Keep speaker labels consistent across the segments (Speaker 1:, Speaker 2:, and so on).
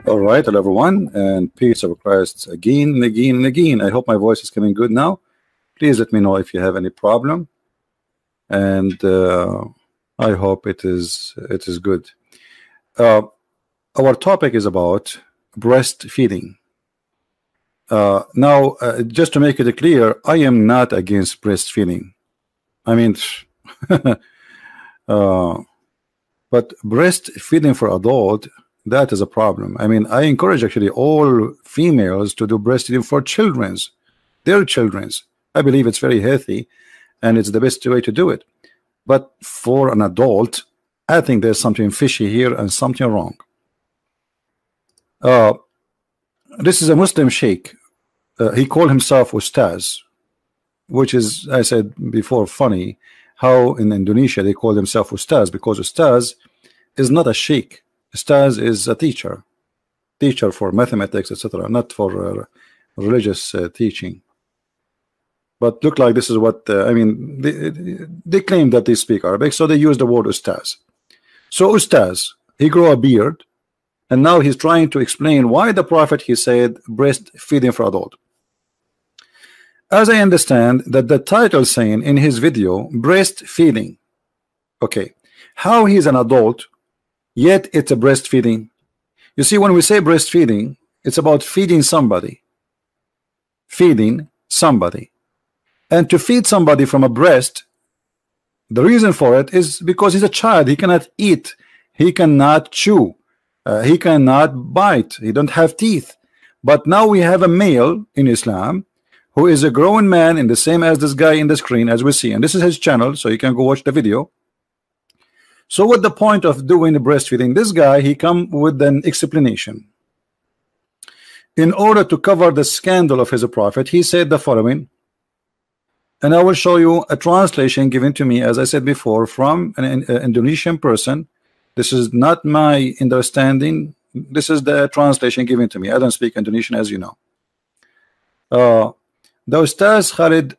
Speaker 1: All right, hello everyone, and peace of Christ again and again and again. I hope my voice is coming good now. Please let me know if you have any problem, and I hope it is good. Our topic is about breastfeeding. Now, just to make it clear, I am not against breastfeeding. I mean, but breastfeeding for adult, that is a problem. I mean, I encourage actually all females to do breastfeeding for their children's. I believe it's very healthy and it's the best way to do it. But for an adult, I think there's something fishy here and something wrong. This is a Muslim sheikh. He called himself Ustaz, which is, I said before, funny how in Indonesia they call themselves Ustaz, because Ustaz is not a sheikh. Ustaz is a teacher for mathematics, etc., not for religious teaching. But look like this is what I mean. They claim that they speak Arabic, so they use the word Ustaz. So Ustaz, he grew a beard, and now he's trying to explain why the Prophet, he said breastfeeding for adult. As I understand that the title saying in his video breastfeeding, okay, how he's an adult yet it's a breastfeeding. You see, when we say breastfeeding, it's about feeding somebody, and to feed somebody from a breast, the reason for it is because he's a child. He cannot eat, he cannot chew, he cannot bite, he don't have teeth. But now we have a male in Islam who is a grown man, in the same as this guy in the screen, as we see, and this is his channel, so you can go watch the video. So what the point of doing the breastfeeding? This guy, he come with an explanation. In order to cover the scandal of his prophet, he said the following, and I will show you a translation given to me, as I said before, from an Indonesian person. This is not my understanding. This is the translation given to me. I don't speak Indonesian, as you know. The Ustadz Khalid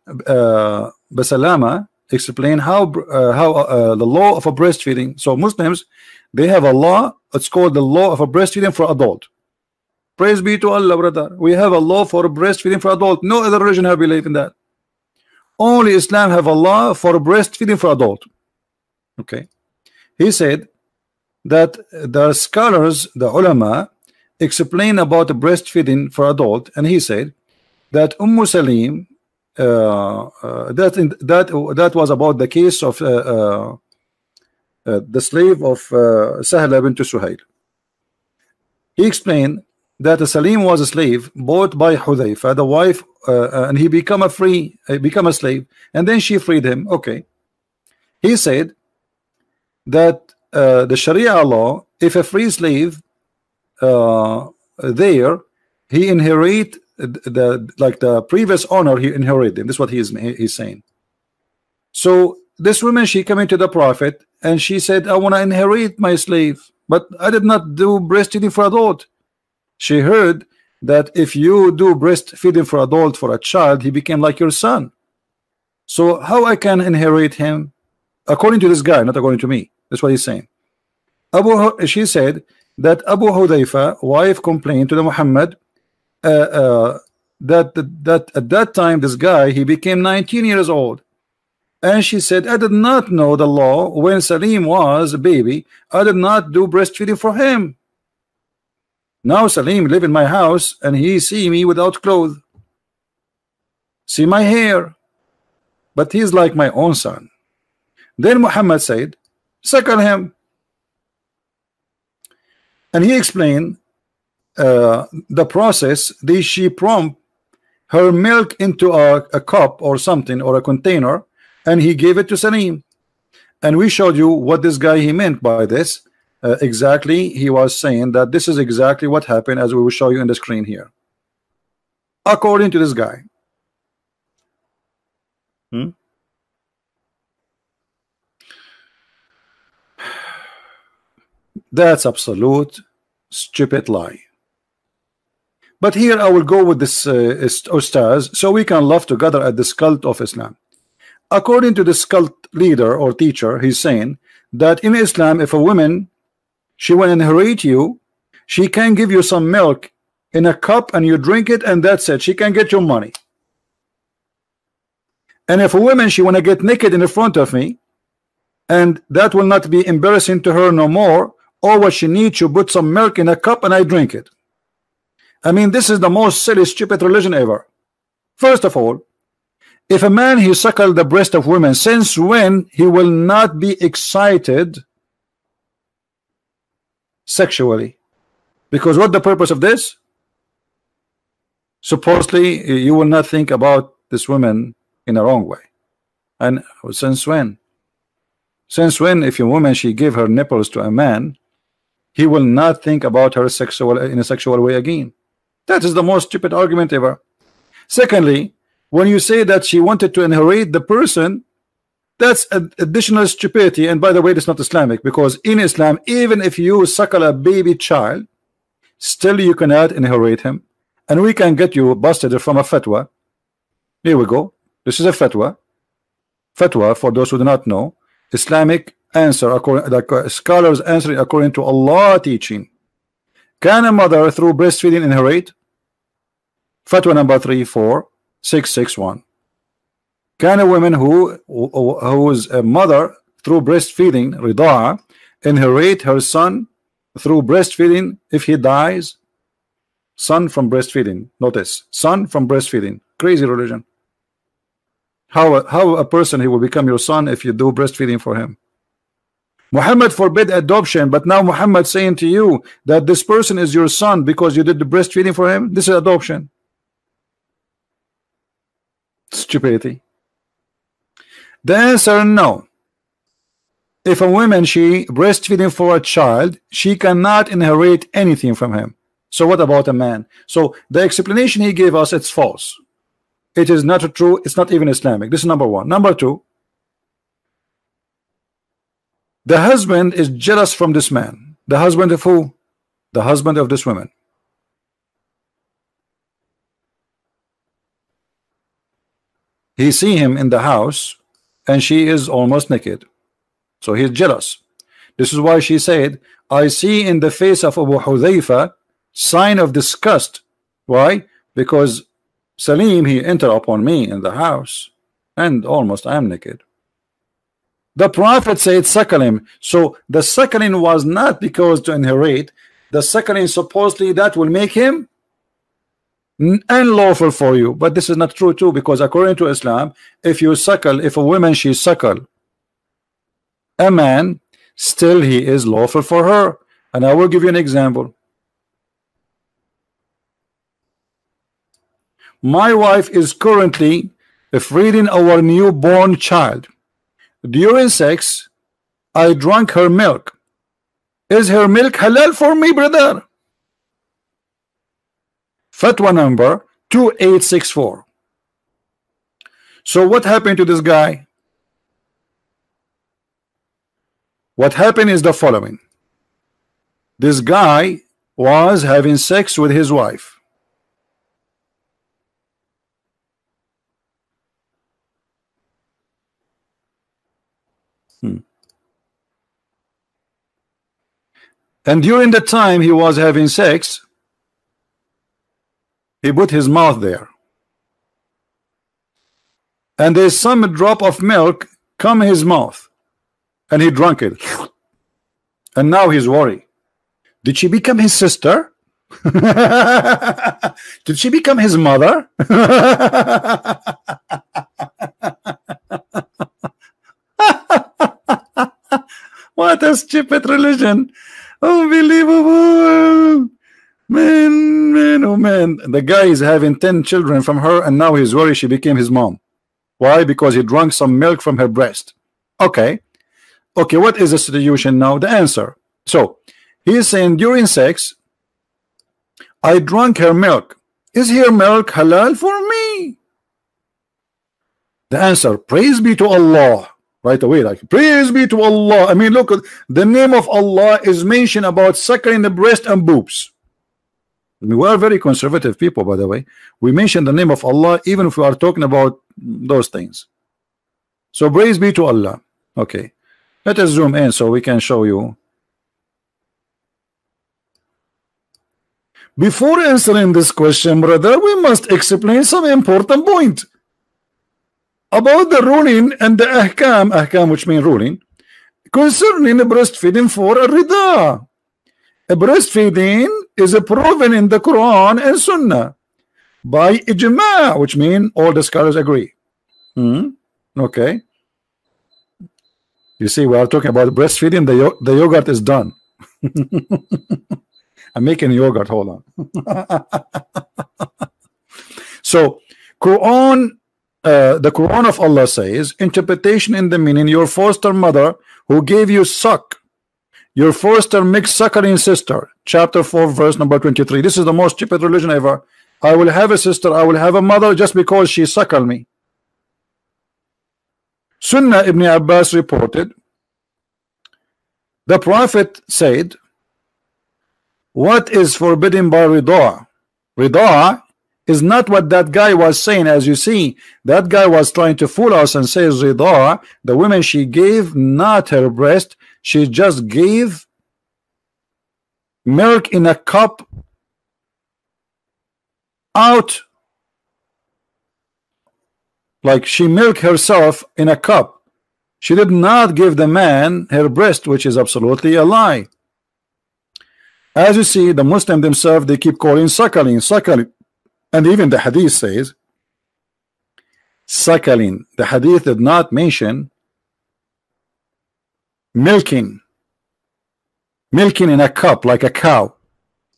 Speaker 1: Basalamah explain how the law of a breastfeeding. So Muslims, they have a law. It's called the law of a breastfeeding for adult. Praise be to Allah, brother. We have a law for breastfeeding for adult. No other religion have believed in that. Only Islam have a law for breastfeeding for adult. Okay. He said that the scholars, the ulama, explain about the breastfeeding for adult, and he said that Ummu Salim, that was about the case of the slave of Sahla bint Suhail. He explained that Salim was a slave bought by Hudzaifah, the wife, and he became a slave, and then she freed him. Okay. He said that the Sharia law, if a free slave there, he inherit the previous owner, he inherited. This is what he's saying. So this woman, she came into the Prophet and she said, I want to inherit my slave, but I did not do breastfeeding for adult. She heard that if you do breastfeeding for adult for a child, he became like your son. So how I can inherit him? According to this guy, not according to me. That's what he's saying. She said that Abu Hudzaifah wife complained to the Muhammad that at that time this guy, he became 19 years old, and she said, I did not know the law when Salim was a baby. I did not do breastfeeding for him. Now Salim live in my house and he see me without clothes, see my hair, but he's like my own son. Then Muhammad said, suckle him, and he explained the process. She pumped her milk into a cup or something, or a container, and he gave it to Salim. And we showed you what this guy he meant by this. Exactly, he was saying that this is exactly what happened, as we will show you in the screen here, according to this guy. That's absolute stupid lie. But here I will go with this Ustaz, so we can laugh together at this cult of Islam. according to this cult leader or teacher, he's saying that in Islam, if a woman, she will inherit you, she can give you some milk in a cup and you drink it and that's it. She can get your money. And if a woman, she want to get naked in the front of me, and that will not be embarrassing to her no more, or what she needs, you put some milk in a cup and I drink it. I mean, this is the most silly, stupid religion ever. First of all, if a man he suckle the breast of women, since when he will not be excited sexually? Because what the purpose of this? Supposedly you will not think about this woman in a wrong way. And since when? Since when, if a woman she give her nipples to a man, he will not think about her in a sexual way again? That is the most stupid argument ever. Secondly, when you say that she wanted to inherit the person, that's additional stupidity. And by the way, it's not Islamic, because in Islam, even if you suckle a baby child, still you cannot inherit him. And we can get you busted from a fatwa. Here we go. This is a fatwa. Fatwa, for those who do not know, Islamic answer, according like scholars answering according to Allah teaching. Can a mother through breastfeeding inherit? Fatwa number 34661. Can a woman who's a mother through breastfeeding, rida'a, inherit her son through breastfeeding if he dies? Son from breastfeeding. Notice, son from breastfeeding. Crazy religion. How a person he will become your son if you do breastfeeding for him? Muhammad forbid adoption, but now Muhammad saying to you that this person is your son because you did the breastfeeding for him. This is adoption. Stupidity. The answer, no. If a woman she breastfeeding for a child, she cannot inherit anything from him. So what about a man? So the explanation he gave us, it's false. It is not true. It's not even Islamic. This is number one. Number two, the husband is jealous from this man. The husband of who? The husband of this woman. He see him in the house and she is almost naked, so he's jealous. This is why she said, I see in the face of Abu Hudzaifah sign of disgust. Why? Because Salim, he entered upon me in the house and almost I am naked. The Prophet said suckle him. So the suckling was not because to inherit. The suckling supposedly that will make him unlawful for you. But this is not true too, because according to Islam, if you suckle, if a woman she suckle a man, still he is lawful for her. And I will give you an example. My wife is currently feeding our newborn child. During sex, I drank her milk. Is her milk halal for me, brother? Fatwa number 2864. So what happened to this guy? What happened is the following. This guy was having sex with his wife. And during the time he was having sex, he put his mouth there. And there's some drop of milk come his mouth. And he drank it. And now he's worried. Did she become his sister? Did she become his mother? What a stupid religion. Unbelievable. Man, oh man. The guy is having 10 children from her and now he's worried she became his mom. Why? Because he drank some milk from her breast. Okay, what is the solution now? The answer. So he is saying during sex, I drank her milk. Is her milk halal for me? The answer, praise be to Allah. Right away, like, praise be to Allah. I mean, look, the name of Allah is mentioned about suckling the breast and boobs. I mean, we are very conservative people, by the way. We mention the name of Allah even if we are talking about those things. So praise be to Allah. Okay, let us zoom in so we can show you. Before answering this question, brother, we must explain some important point about the ruling and the ahkam, which mean ruling, concerning breastfeeding for a rida. Breastfeeding is proven in the Quran and Sunnah by ijma, which mean all the scholars agree. Okay. You see, we are talking about breastfeeding. The yogurt is done. I'm making yogurt. Hold on. So, Quran, the Quran of Allah says, interpretation in the meaning: your foster mother who gave you suck, your foster mixed suckling sister. Chapter 4, verse number 23. This is the most stupid religion ever. I will have a sister, I will have a mother just because she suckled me. Sunnah Ibn Abbas reported, the Prophet said, what is forbidden by rida'a? Rida'a is not what that guy was saying. As you see, that guy was trying to fool us and says rida'a, the woman, she gave not her breast, she just gave milk in a cup out, like she milked herself in a cup. She did not give the man her breast, which is absolutely a lie. As you see, the Muslim themselves, they keep calling suckling, suckling, and even the hadith says suckling. The hadith did not mention milking in a cup like a cow.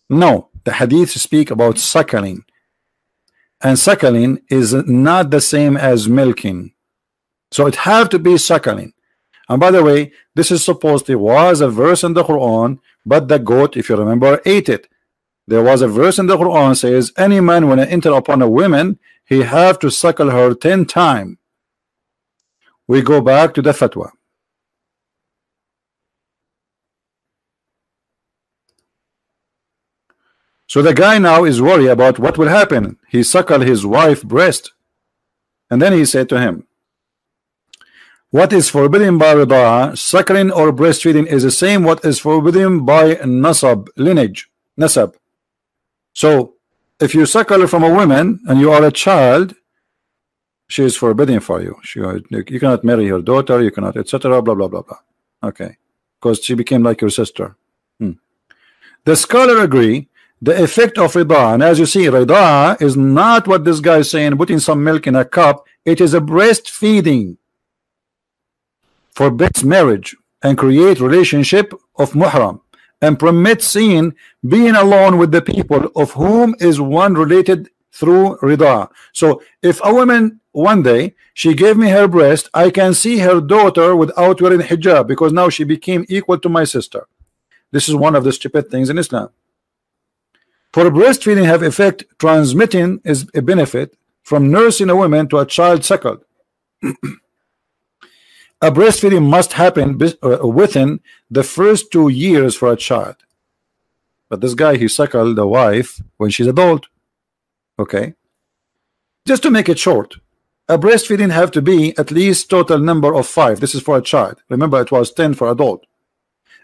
Speaker 1: No, the hadith speak about suckling, and suckling is not the same as milking, so it have to be suckling. And by the way, this is supposed, there was a verse in the Quran, but the goat, if you remember, ate it. There was a verse in the Quran says, any man when I enter upon a woman, he have to suckle her 10 times. We go back to the fatwa. So the guy now is worried about what will happen. He suckled his wife's breast, and then he said to him, what is forbidden by rida'a, suckling or breastfeeding, is the same what is forbidden by nasab, lineage, nasab. So if you suckle from a woman and you are a child, she is forbidden for you. You cannot marry her daughter, you cannot, etc. Blah blah blah blah. Okay, because she became like your sister. The scholar agree the effect of rida'a, and as you see, rida'a is not what this guy is saying, putting some milk in a cup. It is a breastfeeding, forbids marriage and create relationship of muhram, and permits seeing being alone with the people of whom is one related through rida'a. So if a woman one day she gave me her breast, I can see her daughter without wearing hijab, because now she became equal to my sister. This is one of the stupid things in Islam. For breastfeeding have effect, transmitting is a benefit from nursing a woman to a child suckled. A breastfeeding must happen within the first 2 years for a child. But this guy, he suckled the wife when she's adult. Okay, just to make it short, a breastfeeding have to be at least total number of 5. This is for a child. Remember, it was 10 for adult.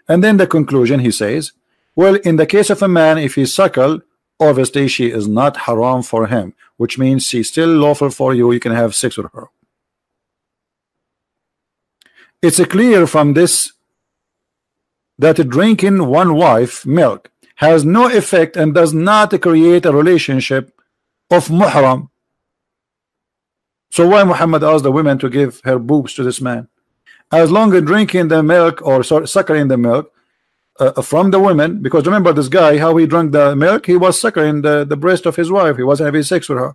Speaker 1: And then the conclusion, he says, well, in the case of a man, if he suckle, obviously she is not haram for him, which means she's still lawful for you. You can have sex with her. It's clear from this that drinking one wife milk has no effect and does not create a relationship of muhram. So why Muhammad asked the women to give her boobs to this man? As long as drinking the milk, or suckling the milk from the women, because remember this guy, how he drank the milk, he was suckling the breast of his wife, he wasn't having sex with her.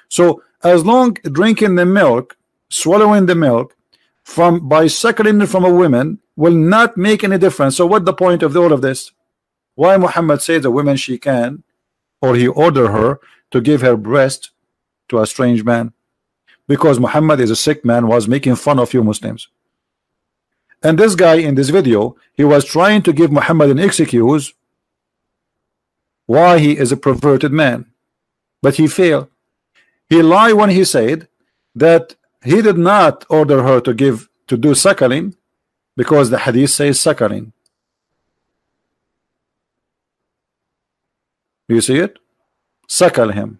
Speaker 1: So as long drinking the milk, swallowing the milk by suckling from a woman will not make any difference. So what the point of all of this? Why Muhammad says the woman she can, or he ordered her to give her breast to a strange man? Because Muhammad is a sick man, was making fun of you Muslims. And this guy in this video, he was trying to give Muhammad an excuse why he is a perverted man, but he failed. He lied when he said that he did not order her to do suckling, because the hadith says suckling. You see it? Suckle him.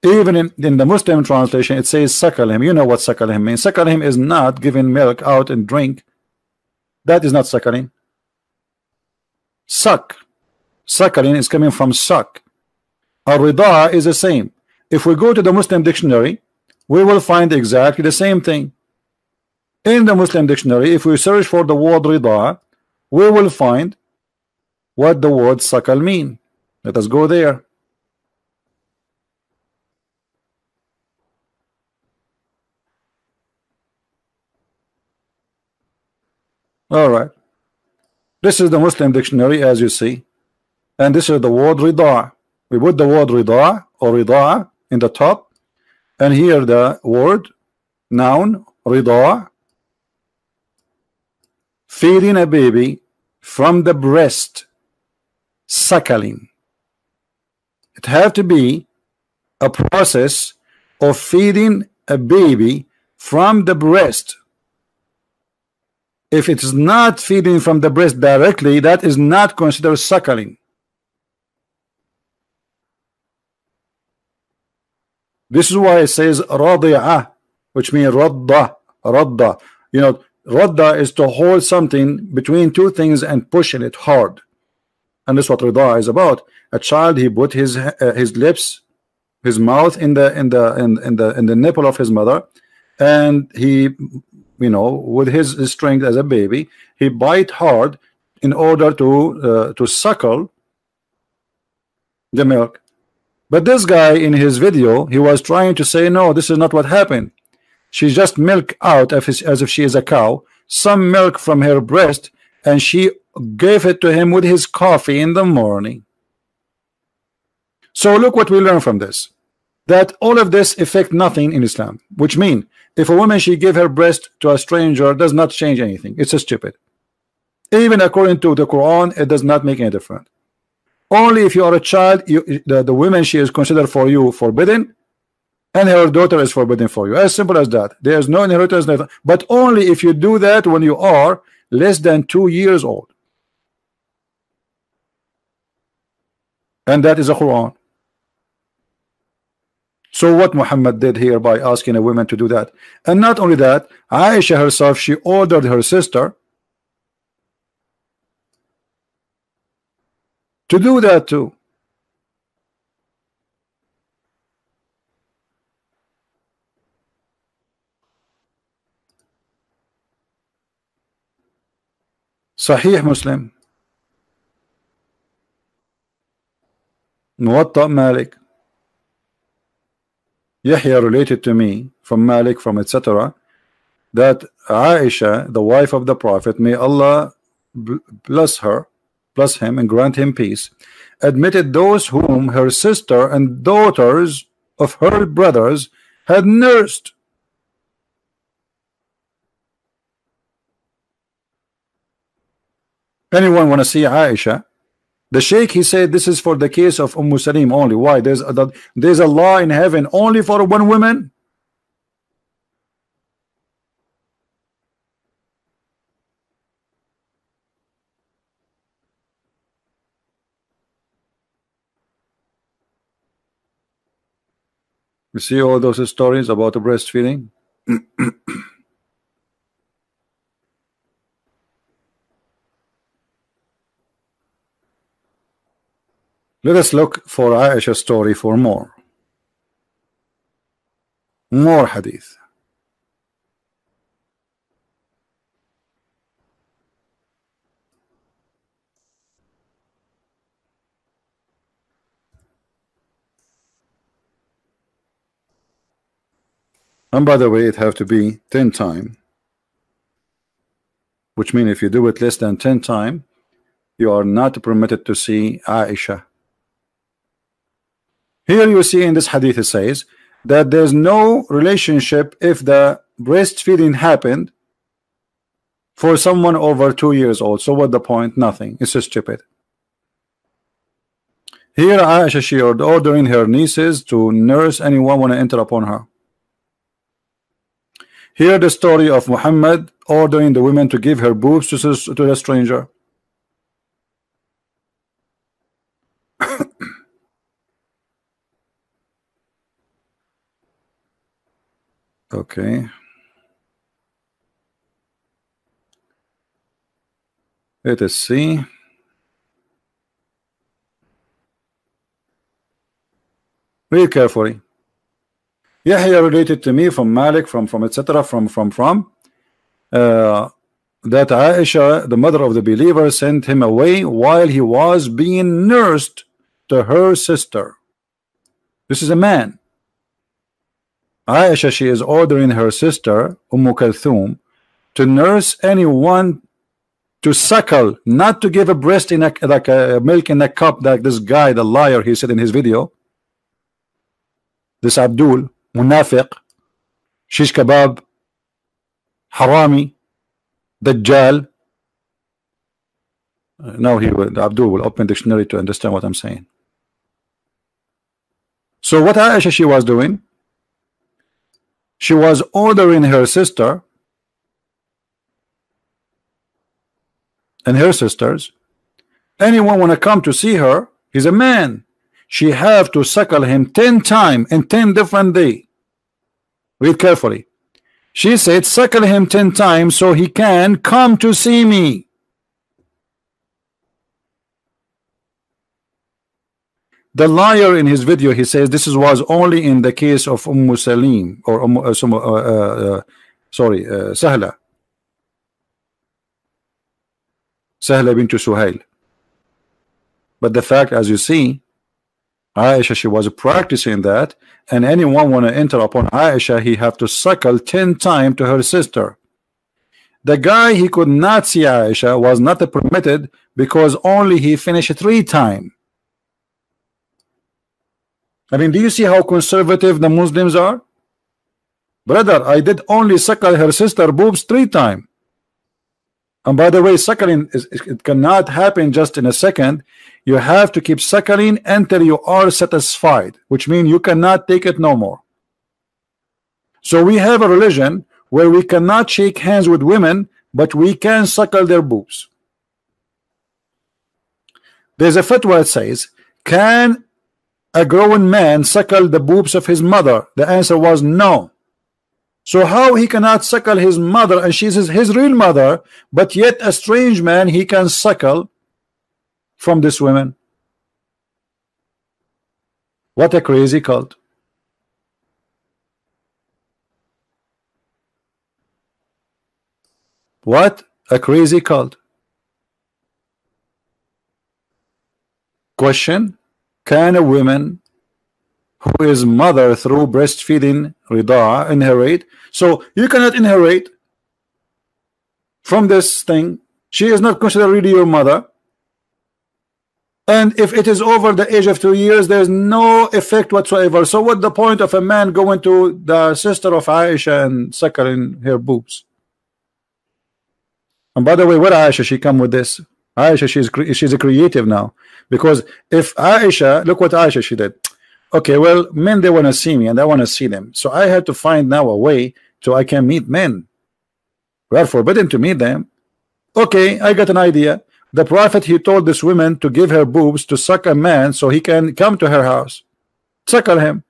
Speaker 1: Even in the Muslim translation it says suckle him. You know what suckle him means. Suckle him is not giving milk out and drink. That is not suckling. Suck. Suckling is coming from suck. Ar-rida is the same. If we go to the Muslim dictionary, we will find exactly the same thing. In the Muslim dictionary, if we search for the word rida, we will find what the word suckle mean. Let us go there. All right. This is the Muslim dictionary, as you see, and this is the word rida. We put the word rida or rida in the top, and here the word noun rida, feeding a baby from the breast, suckling. It have to be a process of feeding a baby from the breast. If it is not feeding from the breast directly, that is not considered suckling. This is why it says radi'ah, which means radda, radda. You know, radda is to hold something between two things and pushing it hard, and that's what rida is about. A child, he put his lips, his mouth in the nipple of his mother, and he, you know, with his strength as a baby, he bite hard in order to suckle the milk. But this guy in his video, he was trying to say, no, this is not what happened. She just milk out as if she is a cow, some milk from her breast, and she gave it to him with his coffee in the morning. So look what we learn from this, that all of this affect nothing in Islam, which mean if a woman, she give her breast to a stranger, does not change anything. It's a stupid. Even according to the Quran, it does not make any difference. Only if you are a child, the woman, she is considered for you forbidden, and her daughter is forbidden for you. As simple as that. There is no inheritance, but only if you do that when you are less than 2 years old. And that is a Quran. So what Muhammad did here by asking a woman to do that, and not only that, Aisha herself, she ordered her sister to do that too. Sahih Muslim, Muwatta Malik. Yahya related to me from Malik, from etc., that Aisha, the wife of the Prophet, may Allah bless her, bless him and grant him peace, admitted those whom her sister and daughters of her brothers had nursed. Anyone want to see Aisha? The Sheikh, he said this is for the case of Ummu Salim only. Why? There's a law in heaven only for one woman. You see all those stories about the breastfeeding? Let us look for Aisha's story for more hadith. And by the way, it have to be 10 times, which means if you do it less than 10 times, you are not permitted to see Aisha. Here you see in this hadith it says that there's no relationship if the breastfeeding happened for someone over 2 years old. So what the point? Nothing. It's so stupid. Here Aisha, she ordering her nieces to nurse anyone want to enter upon her. Here the story of Muhammad ordering the women to give her boobs to the stranger. Okay. Let us see. Read carefully. Yahya related to me from Malik, from etc. That Aisha, the mother of the believer, sent him away while he was being nursed to her sister. This is a man. Aisha, she is ordering her sister Ummu Kulthum to nurse anyone, to suckle, not to give a breast in like a milk in a cup, like this guy, the liar, he said in his video. This Abdul, Munafiq, Shish Kebab, Harami, Dajjal. Now Abdul will open dictionary to understand what I'm saying. So what Aisha she was doing? She was ordering her sister and her sisters, anyone want to come to see her, he's a man, she have to suckle him 10 times in 10 different days. Read carefully. She said suckle him 10 times so he can come to see me. The liar in his video, he says this was only in the case of Salim or Sahla bint Suhail. But the fact, as you see, Aisha, she was practicing that, and anyone want to enter upon Aisha, he have to suckle 10 times to her sister. The guy, he could not see Aisha, was not permitted because only he finished 3 times. I mean, do you see how conservative the Muslims are? Brother, I did only suckle her sister boobs 3 times. And by the way, suckling it cannot happen just in a second. You have to keep suckling until you are satisfied, which means you cannot take it no more. So we have a religion where we cannot shake hands with women, but we can suckle their boobs. There's a fatwa that says, can a grown man suckle the boobs of his mother? The answer was no. So how he cannot suckle his mother, and she's his real mother, but yet a strange man he can suckle from this woman? What a crazy cult. What a crazy cult. Question: can a woman who is mother through breastfeeding rida'a inherit? So you cannot inherit from this thing. She is not considered really your mother, and if it is over the age of 2 years, there's no effect whatsoever. So what the point of a man going to the sister of Aisha and suckling her boobs? And by the way, where Aisha she come with this? Aisha, she's a creative now, because if Aisha, look what Aisha she did. Okay, well, men, they want to see me and I want to see them, so I had to find now a way so I can meet men. We are forbidden to meet them. Okay, I got an idea. The Prophet, he told this woman to give her boobs to suck a man so he can come to her house, suckle him.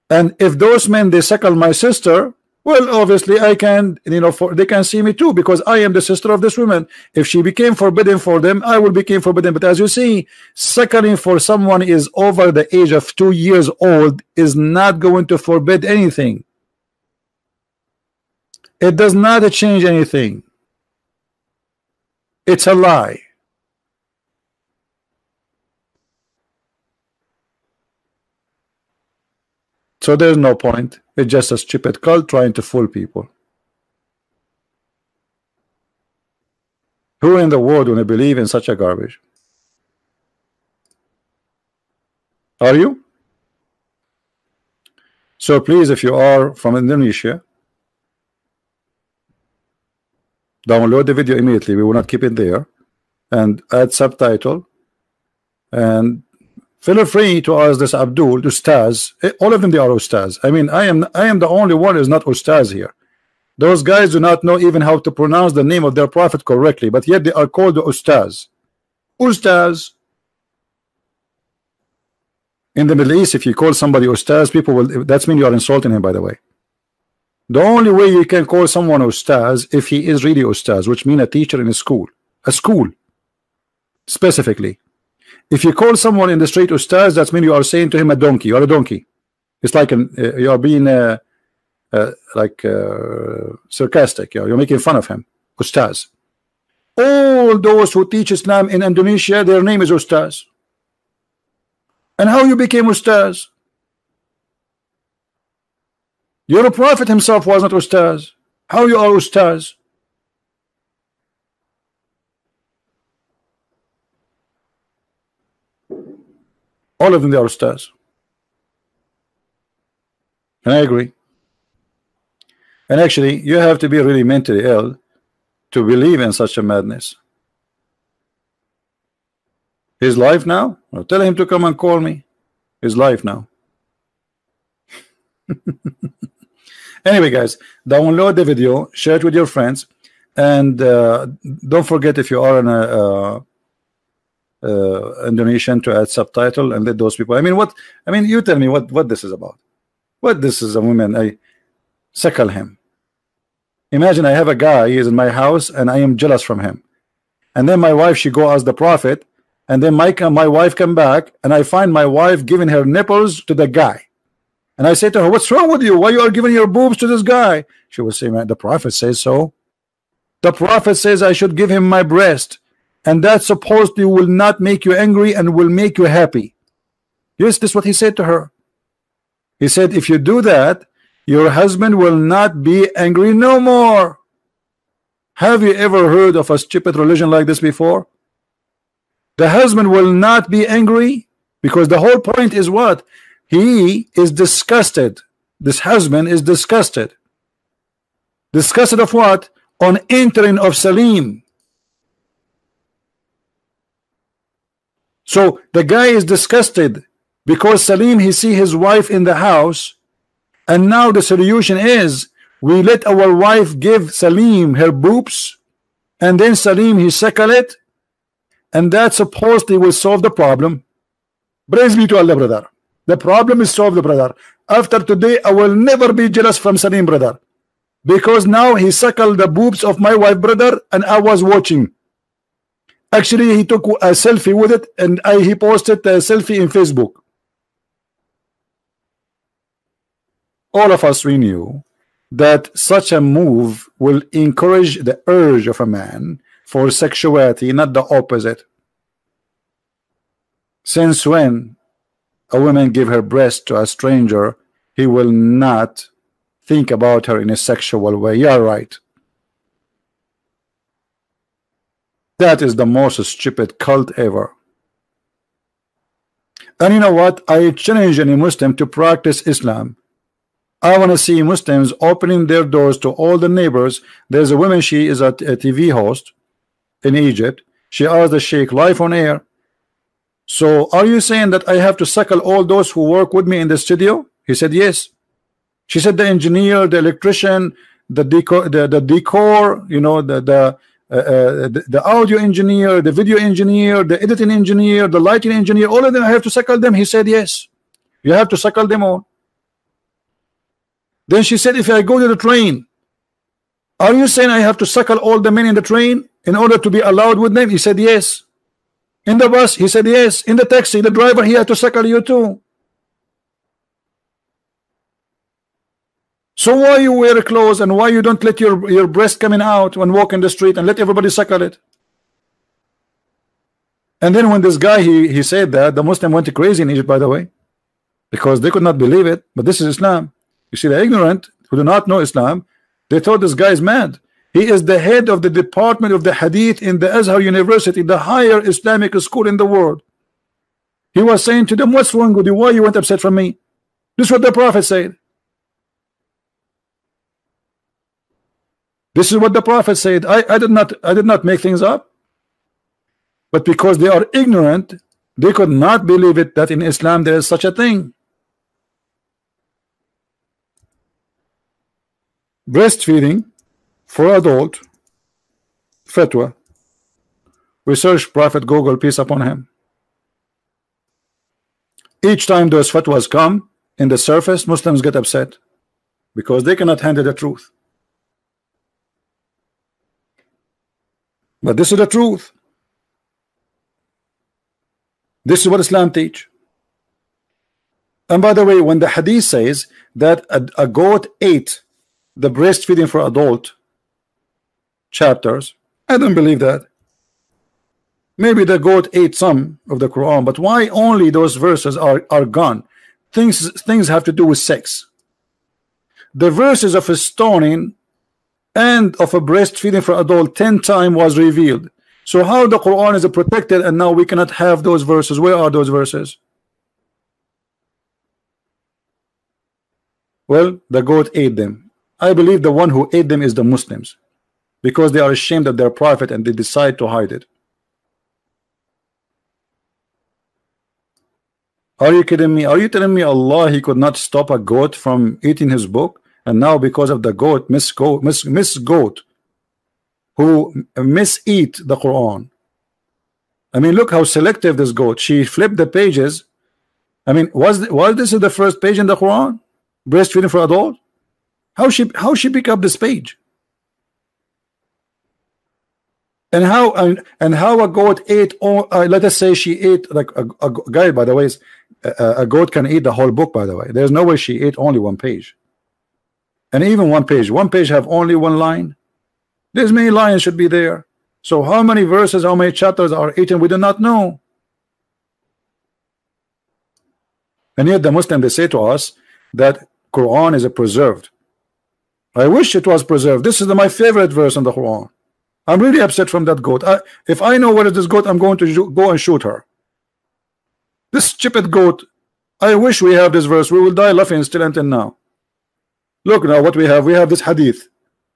Speaker 1: And if those men they suckle my sister, well, obviously I can, they can see me too, because I am the sister of this woman. If she became forbidden for them, I will become forbidden. But as you see, suckling for someone is over the age of 2 years old is not going to forbid anything. It does not change anything. It's a lie. So there's no point. It's just a stupid cult trying to fool people. Who in the world will believe in such a garbage? Are you? So please, if you are from Indonesia, download the video immediately. We will not keep it there, and add subtitle, and feel free to ask this Abdul, Ustaz. All of them, they are Ustaz. I mean, I am the only one who is not Ustaz here. Those guys do not know even how to pronounce the name of their prophet correctly, but yet they are called the Ustaz. Ustaz. In the Middle East, if you call somebody Ustaz, people will, that's mean you are insulting him, by the way. The only way you can call someone Ustaz if he is really Ustaz, which means a teacher in a school specifically. If you call someone in the street Ustaz, that means you are saying to him a donkey. You are a donkey. It's like you are being sarcastic. You're making fun of him. Ustaz. All those who teach Islam in Indonesia, their name is Ustaz. And how you became Ustaz? Your prophet himself was not Ustaz. How you are Ustaz? All of them, they are Ustaz. And I agree. And actually, you have to be really mentally ill to believe in such a madness. His life now? Well, tell him to come and call me. His life now. Anyway, guys, download the video, share it with your friends, and don't forget, if you are an Indonesian, to add subtitle and let those people. I mean, you tell me what this is about. What this is a woman? I suckle him. Imagine I have a guy, he is in my house, and I am jealous from him. And then my wife, she go ask the prophet, and then my wife come back, and I find my wife giving her nipples to the guy. And I say to her, what's wrong with you? Why you are giving your boobs to this guy? She will say, man, the prophet says so. The prophet says I should give him my breast, and that supposedly will not make you angry and will make you happy. Yes, this is what he said to her. He said, if you do that, your husband will not be angry no more. Have you ever heard of a stupid religion like this before? The husband will not be angry, because the whole point is what? He is disgusted. This husband is disgusted. Disgusted of what? On entering of Salim. So the guy is disgusted because Salim, he see his wife in the house, and now the solution is we let our wife give Salim her boobs, and then Salim he suckle it, and that supposedly will solve the problem. Praise be to Allah, brother. The problem is solved, brother. After today, I will never be jealous from Salim, brother, because now he suckled the boobs of my wife, brother, and I was watching. Actually, he took a selfie with it, and he posted a selfie in Facebook. All of us, we knew that such a move will encourage the urge of a man for sexuality, not the opposite. Since when a woman give her breast to a stranger, he will not think about her in a sexual way. You are right. That is the most stupid cult ever. And you know what? I challenge any Muslim to practice Islam. I want to see Muslims opening their doors to all the neighbors. There's a woman, she is a TV host in Egypt. She asked the Sheikh live on air, so are you saying that I have to suckle all those who work with me in the studio? He said yes. She said the engineer, the electrician, the decor, you know, the audio engineer, the video engineer, the editing engineer, the lighting engineer, all of them, I have to suckle them. He said yes, you have to suckle them all. Then she said, if I go to the train, are you saying I have to suckle all the men in the train in order to be allowed with them? He said yes. In the bus, he said yes. In the taxi, the driver, he had to suckle you too. So why you wear clothes, and why you don't let your breast coming out when walk in the street and let everybody suckle it? And then when this guy he said that, the Muslim went crazy in Egypt, by the way, because they could not believe it. But this is Islam. You see, the ignorant who do not know Islam, they thought this guy is mad. He is the head of the department of the Hadith in the Azhar University, the higher Islamic school in the world. He was saying to them, what's wrong with you? Why you went upset from me? This is what the Prophet said. This is what the Prophet said. I did not make things up. But because they are ignorant, They could not believe it that in Islam there is such a thing. Breastfeeding for adult, fatwa. We search Prophet Google, peace upon him. Each time those fatwas come in the surface, Muslims get upset because they cannot handle the truth. But this is the truth. This is what Islam teach. And by the way, when the hadith says that a goat ate the breastfeeding for adult chapters, I don't believe that. Maybe the goat ate some of the Quran, but why only those verses are gone? Things have to do with sex. The verses of a stoning and of a breastfeeding for adult 10 times was revealed. So how the Quran is protected and now we cannot have those verses? Where are those verses? Well, the goat ate them. I believe the one who ate them is the Muslims, because they are ashamed of their prophet and they decide to hide it. Are you kidding me? Are you telling me Allah, he could not stop a goat from eating his book? And now because of the goat, Miss Goat, who miseat the Quran. I mean, look how selective this goat. She flipped the pages. I mean, was this is the first page in the Quran? Breastfeeding for adult? How she pick up this page? And how a goat ate, let us say she ate, like a guy, by the way, a goat can eat the whole book, by the way. There's no way she ate only one page. And even one page have only one line. There's many lines should be there. So how many verses, how many chapters are eaten, we do not know. And yet the Muslim, they say to us that Quran is preserved. I wish it was preserved. This is my favorite verse in the Quran. I'm really upset from that goat. If I know where it is goat, I'm going to go and shoot her. This stupid goat. I wish we have this verse. We will die laughing still until now. Look now what we have. We have this hadith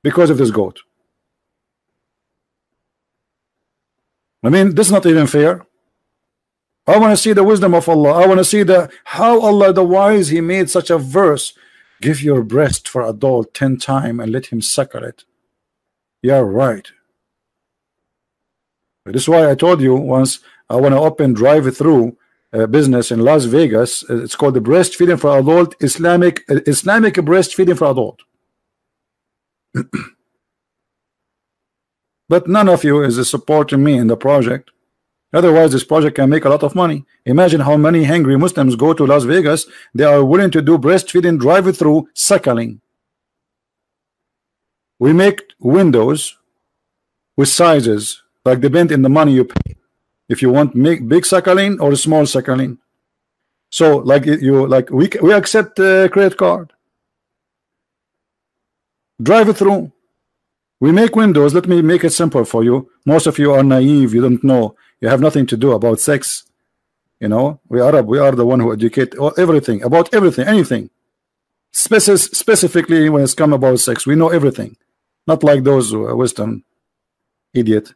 Speaker 1: because of this goat. I mean, this is not even fair. I want to see the wisdom of Allah. I want to see how Allah the wise, he made such a verse. Give your breast for adult 10 times and let him suckle it. Yeah, right. This is why I told you once, I want to open drive-through business in Las Vegas. It's called the breastfeeding for adult, Islamic breastfeeding for adult. But none of you is supporting me in the project. Otherwise this project can make a lot of money. Imagine how many hungry Muslims go to Las Vegas. They are willing to do breastfeeding, drive-through, suckling. We make windows with sizes like depend in the money you pay. If you want make big suckling or small suckling. So like we accept credit card. Drive-through. We make windows. Let me make it simple for you. Most of you are naive. You don't know. You have nothing to do about sex. You know, we Arab. We are the one who educate everything about everything, anything. Specifically when it's come about sex, we know everything. Not like those Western idiot.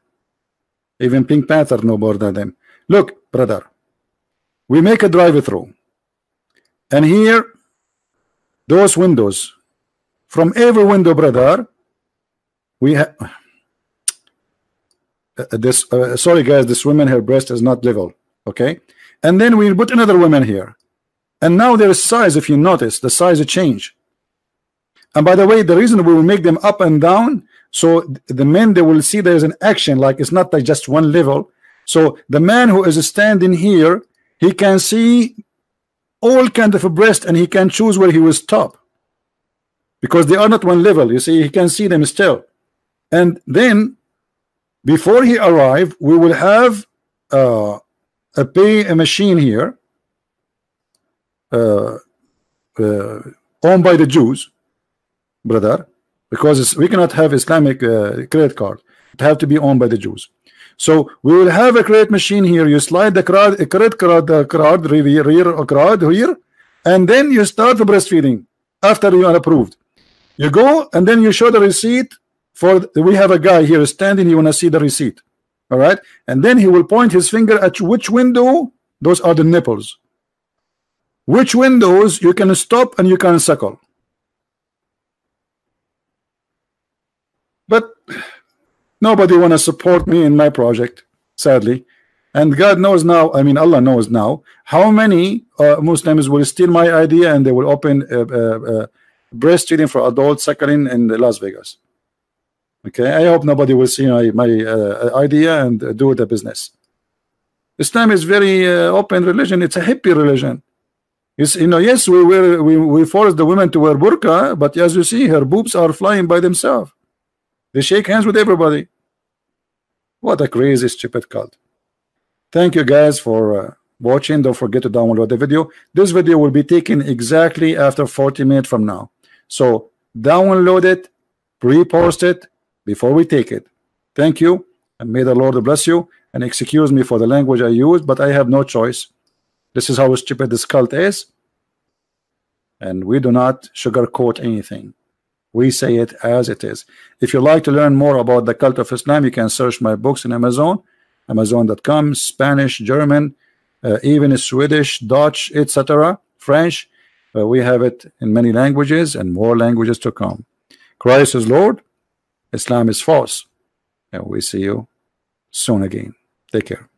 Speaker 1: Even Pink Panther know more than them. Look, brother, we make a drive-through, and here, those windows. From every window, brother, we have this. Sorry, guys, this woman, her breast is not level. Okay, and then we put another woman here, and now their size. If you notice, the size change. And by the way, the reason we will make them up and down, so the men, they will see there's an action, like it's not like just one level. So the man who is standing here, he can see all kind of a breast, and he can choose where he will stop, because they are not one level. You see, he can see them still. And then before he arrive, we will have a machine here owned by the Jews, brother, because we cannot have Islamic credit card. It have to be owned by the Jews. So we will have a credit machine here. You slide the credit card here, and then you start the breastfeeding after you are approved. You go and then you show the receipt. We have a guy here standing. You want to see the receipt, all right? And then he will point his finger at which window Those are the nipples. Which windows you can stop and you can suckle. But nobody want to support me in my project, sadly. And God knows now, I mean Allah knows now, how many Muslims will steal my idea and they will open breastfeeding for adult suckling in Las Vegas. Okay, I hope nobody will see my idea and do the business. Islam is very open religion. It's a hippie religion. Yes, yes, we force the women to wear burqa, but as you see, her boobs are flying by themselves. They shake hands with everybody. What a crazy, stupid cult. Thank you guys for watching. Don't forget to download the video. This video will be taken exactly after 40 minutes from now. So download it, pre-post it before we take it. Thank you, and may the Lord bless you. And excuse me for the language I used, but I have no choice. This is how stupid this cult is. And we do not sugarcoat anything. We say it as it is. If you'd like to learn more about the cult of Islam, you can search my books in Amazon, Amazon.com, Spanish, German, even Swedish, Dutch, etc., French. We have it in many languages and more languages to come. Christ is Lord, Islam is false. And we see you soon again. Take care.